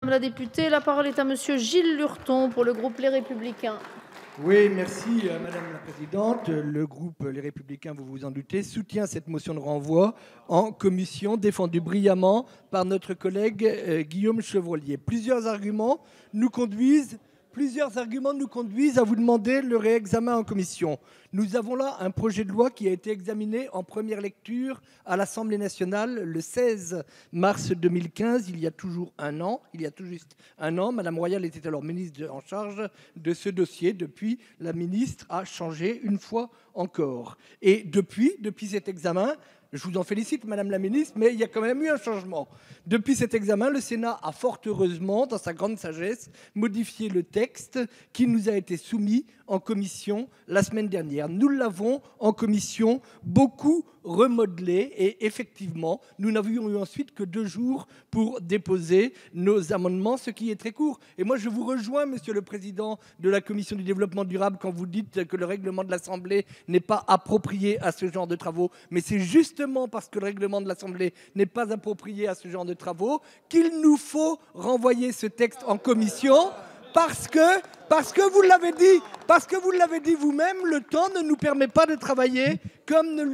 Madame la députée, la parole est à monsieur Gilles Lurton pour le groupe Les Républicains. Oui, merci Madame la Présidente. Le groupe Les Républicains, vous vous en doutez, soutient cette motion de renvoi en commission, défendue brillamment par notre collègue Guillaume Chevrollier. Plusieurs arguments nous conduisent à vous demander le réexamen en commission. Nous avons là un projet de loi qui a été examiné en première lecture à l'Assemblée nationale le 16 mars 2015, il y a tout juste un an. Madame Royal était alors ministre en charge de ce dossier. Depuis, la ministre a changé une fois encore. Et depuis cet examen, je vous en félicite, Madame la ministre, mais il y a quand même eu un changement. Depuis cet examen, le Sénat a fort heureusement, dans sa grande sagesse, modifié le texte qui nous a été soumis en commission la semaine dernière. Nous l'avons, en commission, beaucoup remodelé et effectivement, nous n'avions eu ensuite que 2 jours pour déposer nos amendements, ce qui est très court. Et moi, je vous rejoins, Monsieur le Président de la Commission du Développement Durable, quand vous dites que le règlement de l'Assemblée n'est pas approprié à ce genre de travaux. Mais c'est justement parce que le règlement de l'Assemblée n'est pas approprié à ce genre de travaux qu'il nous faut renvoyer ce texte en commission parce que vous l'avez dit vous-même, le temps ne nous permet pas de travailler comme nous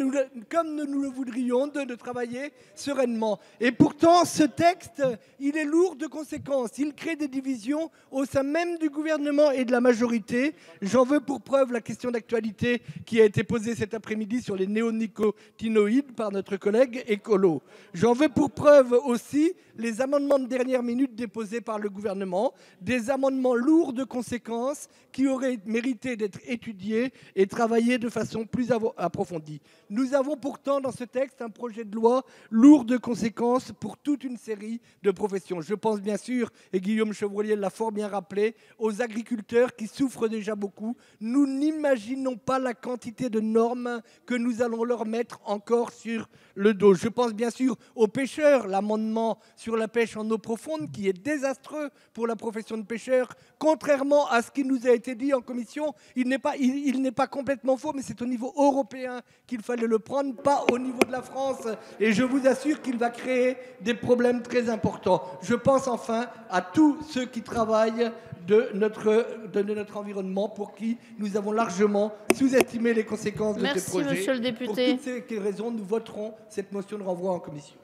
le voudrions, de travailler sereinement. Et pourtant, ce texte, il est lourd de conséquences. Il crée des divisions au sein même du gouvernement et de la majorité. J'en veux pour preuve la question d'actualité qui a été posée cet après-midi sur les néonicotinoïdes par notre collègue écolo. J'en veux pour preuve aussi les amendements de dernière minute déposés par le gouvernement, des amendements lourds de conséquences qui auraient mérité d'être étudiés et travaillés de façon plus approfondie. Nous avons pourtant dans ce texte un projet de loi lourd de conséquences pour toute une série de professions. Je pense bien sûr, et Guillaume Chevrollier l'a fort bien rappelé, aux agriculteurs qui souffrent déjà beaucoup. Nous n'imaginons pas la quantité de normes que nous allons leur mettre encore sur le dos. Je pense bien sûr aux pêcheurs, l'amendement sur la pêche en eau profonde qui est désastreux pour la profession de pêcheur. Contrairement à ce qui nous a été dit en commission, il n'est pas complètement faux, mais c'est au niveau européen qu'il fallait le prendre, pas au niveau de la France. Et je vous assure qu'il va créer des problèmes très importants. Je pense enfin à tous ceux qui travaillent de notre environnement, pour qui nous avons largement sous-estimé les conséquences de ce projet. Merci, monsieur le député. Pour toutes ces raisons, nous voterons cette motion de renvoi en commission.